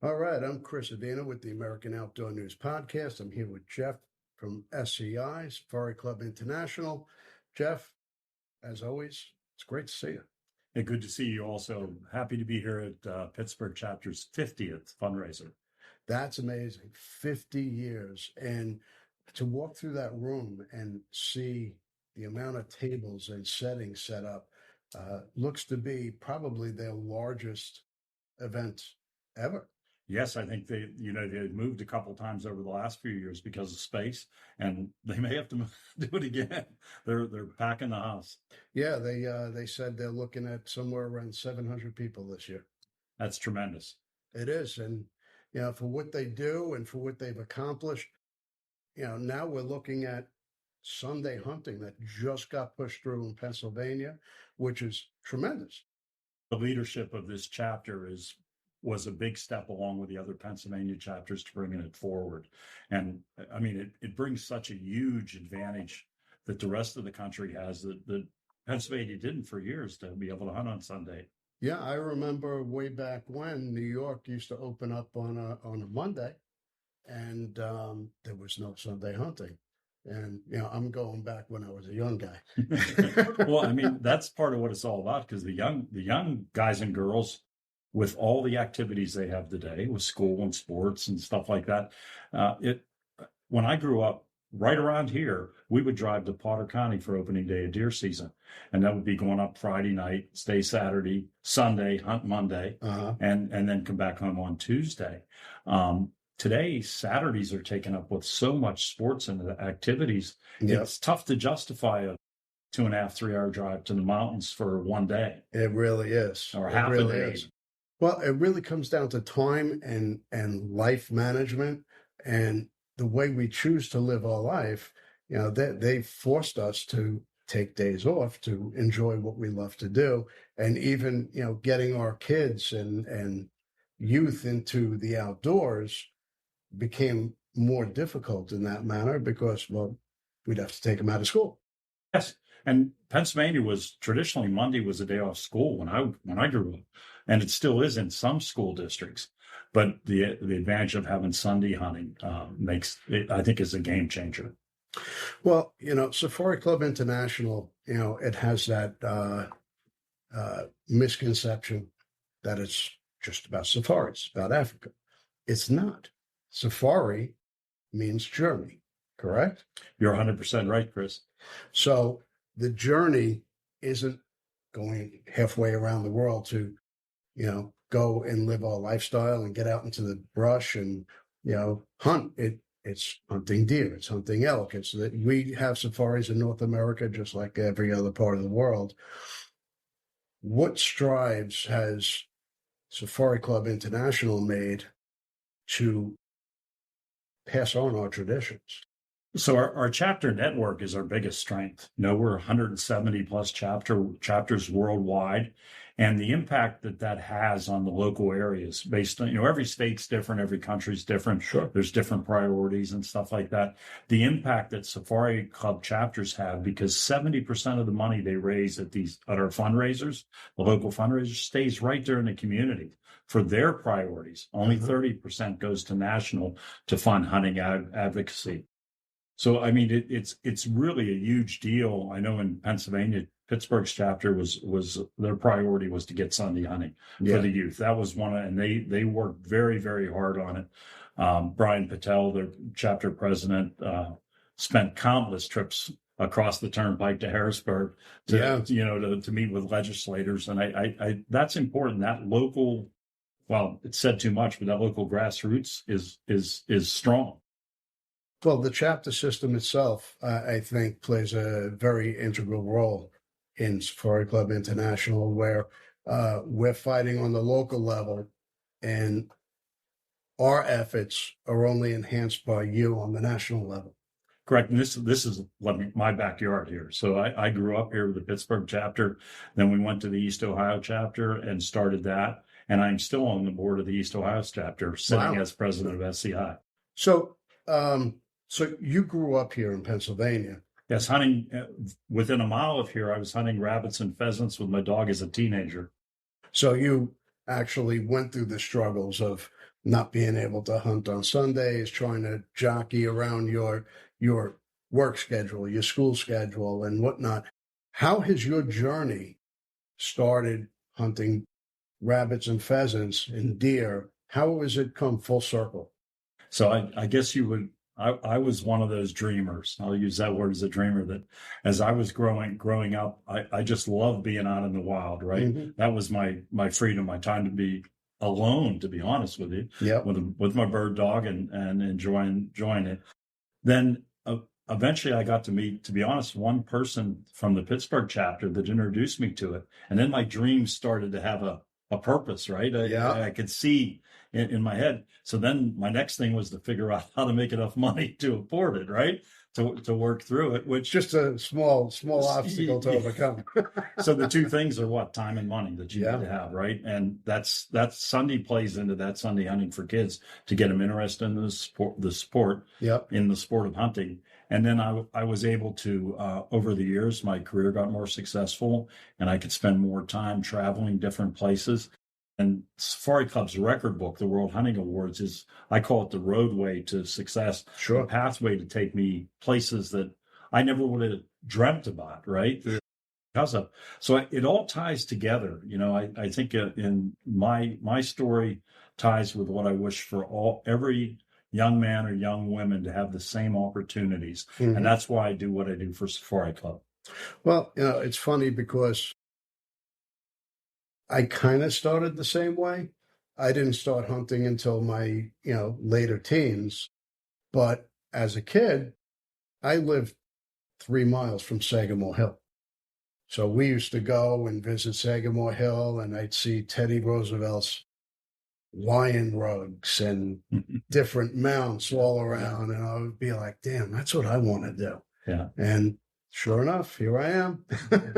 All right, I'm Chris Adina with the American Outdoor News Podcast. I'm here with Jeff from SCI, Safari Club International. Jeff, as always, it's great to see you. Hey, good to see you also. Happy to be here at Pittsburgh Chapter's 50th fundraiser. That's amazing. 50 years. And to walk through that room and see the amount of tables and settings set up looks to be probably their largest event ever. Yes, I think they moved a couple times over the last few years because of space, and they may have to do it again. They're packing the house. Yeah, they said they're looking at somewhere around 700 people this year. That's tremendous. It is, and for what they do and for what they've accomplished, now we're looking at Sunday hunting that just got pushed through in Pennsylvania, which is tremendous. The leadership of this chapter was a big step along with the other Pennsylvania chapters to bringing it forward. And I mean, it brings such a huge advantage that the rest of the country has that Pennsylvania didn't for years to be able to hunt on Sunday. Yeah, I remember way back when New York used to open up on a Monday, and there was no Sunday hunting. And, I'm going back when I was a young guy. Well, I mean, that's part of what it's all about, because the young guys and girls, with all the activities they have today with school and sports and stuff like that, when I grew up right around here, we would drive to Potter County for opening day of deer season. And that would be going up Friday night, stay Saturday, Sunday, hunt Monday, and then come back home on Tuesday. Today, Saturdays are taken up with so much sports and activities. Yep. It's tough to justify a 2.5, 3 hour drive to the mountains for one day. It really is. Or half a day. Well, it really comes down to time and life management and the way we choose to live our life. They forced us to take days off to enjoy what we love to do. And even, getting our kids and youth into the outdoors became more difficult in that manner because, well, we'd have to take them out of school. Yes. And Pennsylvania was traditionally Monday was a day off school when I grew up, and it still is in some school districts. But the advantage of having Sunday hunting makes it, I think, is a game changer. Well, Safari Club International, it has that misconception that it's just about safaris, about Africa. It's not. Safari means journey, correct? You're 100% right, Chris. So the journey isn't going halfway around the world to, go and live our lifestyle and get out into the brush and, hunt. It's hunting deer. It's hunting elk. It's that we have safaris in North America, just like every other part of the world. What strides has Safari Club International made to pass on our traditions? So our chapter network is our biggest strength. We're 170 plus chapters worldwide, and the impact that has on the local areas based on, every state's different, every country's different. Sure. There's different priorities and stuff like that. The impact that Safari Club chapters have, because 70% of the money they raise at our fundraisers, the local fundraisers, stays right there in the community for their priorities. Only 30% goes to national to fund hunting advocacy. So, I mean, it's really a huge deal. I know in Pennsylvania, Pittsburgh's chapter was their priority was to get Sunday hunting for the youth. That was one, and they worked very, very hard on it. Brian Patel, their chapter president, spent countless trips across the turnpike to Harrisburg to meet with legislators, and I that's important. That local, well, it's said too much, but that local grassroots is strong. Well, the chapter system itself, I think, plays a very integral role in Safari Club International, where we're fighting on the local level, and our efforts are only enhanced by you on the national level. Correct. And this is my backyard here. So I grew up here with the Pittsburgh chapter. Then we went to the East Ohio chapter and started that. And I'm still on the board of the East Ohio chapter, sitting as president of SCI. So you grew up here in Pennsylvania. Yes, hunting within a mile of here. I was hunting rabbits and pheasants with my dog as a teenager. So you actually went through the struggles of, not being able to hunt on Sundays, trying to jockey around your work schedule, your school schedule, and whatnot. How has your journey started hunting rabbits and pheasants and deer? How has it come full circle? So I guess you would. I was one of those dreamers. I'll use that word as a dreamer. That as I was growing up, I just loved being out in the wild. Right, that was my freedom, my time to be alone. To be honest with you, with my bird dog and enjoying it. Then eventually, I got to meet, to be honest, one person from the Pittsburgh chapter that introduced me to it, and then my dreams started to have a purpose. Right, I could see in my head. So then my next thing was to figure out how to make enough money to afford it, right? To work through it, which just a small obstacle to overcome. So the two things are what? Time and money that you need to have, right? And that's Sunday plays into that, Sunday hunting for kids, to get them interested in the sport in the sport of hunting. And then I was able to, over the years, my career got more successful, and I could spend more time traveling different places. And Safari Club's record book, the World Hunting Awards, is, I call it the roadway to success, the pathway to take me places that I never would have dreamt about, right? So it all ties together. You know, I think in my story ties with what I wish for every young man or young women to have the same opportunities. And that's why I do what I do for Safari Club. Well, you know, it's funny because I kind of started the same way. I didn't start hunting until my, later teens. But as a kid, I lived 3 miles from Sagamore Hill. So we used to go and visit Sagamore Hill, and I'd see Teddy Roosevelt's lion rugs and different mounts all around. And I would be like, damn, that's what I want to do. Yeah. And sure enough, here I am.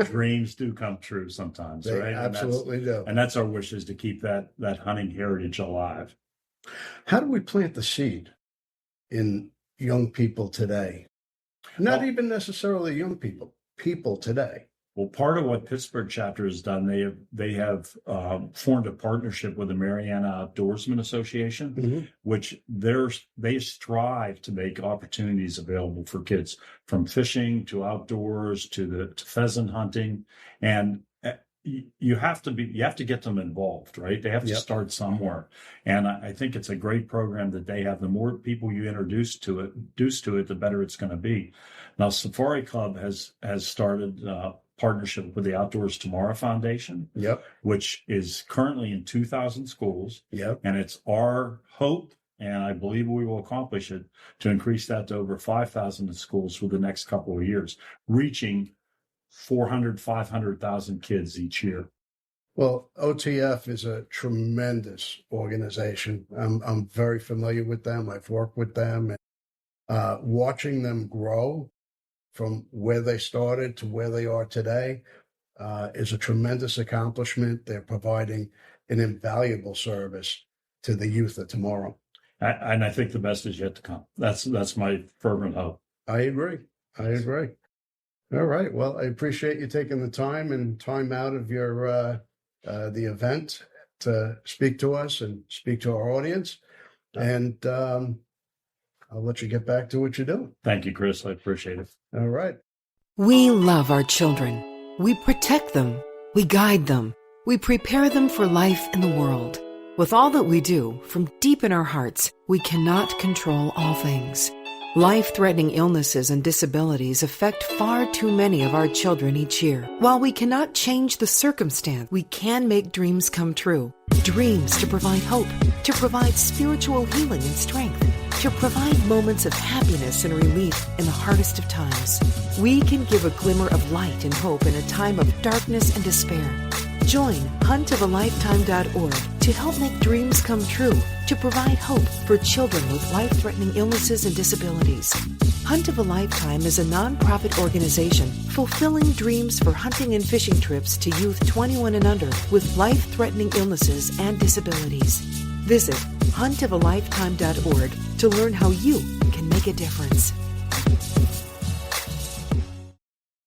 Dreams do come true sometimes, they right? Absolutely do. And that's our wish, is to keep that hunting heritage alive. How do we plant the seed in young people today? Not even necessarily young people today. Well, part of what Pittsburgh chapter has done, they have formed a partnership with the Mariana Outdoorsman Association, which they strive to make opportunities available for kids, from fishing to outdoors to pheasant hunting, and you have to get them involved, right? They have to start somewhere, and I think it's a great program that they have. The more people you introduce to it, the better it's going to be. Now, Safari Club has started partnership with the Outdoors Tomorrow Foundation, which is currently in 2,000 schools. And it's our hope, and I believe we will accomplish it, to increase that to over 5,000 schools for the next couple of years, reaching 500,000 kids each year. Well, OTF is a tremendous organization. I'm very familiar with them. I've worked with them, and watching them grow from where they started to where they are today is a tremendous accomplishment. They're providing an invaluable service to the youth of tomorrow. And I think the best is yet to come. That's my fervent hope. I agree. All right. Well, I appreciate you taking the time out of your the event to speak to us and speak to our audience. And I'll let you get back to what you're doing. Thank you, Chris. I appreciate it. All right. We love our children. We protect them. We guide them. We prepare them for life in the world. With all that we do, from deep in our hearts, we cannot control all things. Life-threatening illnesses and disabilities affect far too many of our children each year. While we cannot change the circumstance, we can make dreams come true. Dreams to provide hope, to provide spiritual healing and strength, to provide moments of happiness and relief in the hardest of times. We can give a glimmer of light and hope in a time of darkness and despair. Join huntofalifetime.org to help make dreams come true, to provide hope for children with life-threatening illnesses and disabilities. Hunt of a Lifetime is a nonprofit organization fulfilling dreams for hunting and fishing trips to youth 21 and under with life-threatening illnesses and disabilities. Visit huntofalifetime.org to learn how you can make a difference.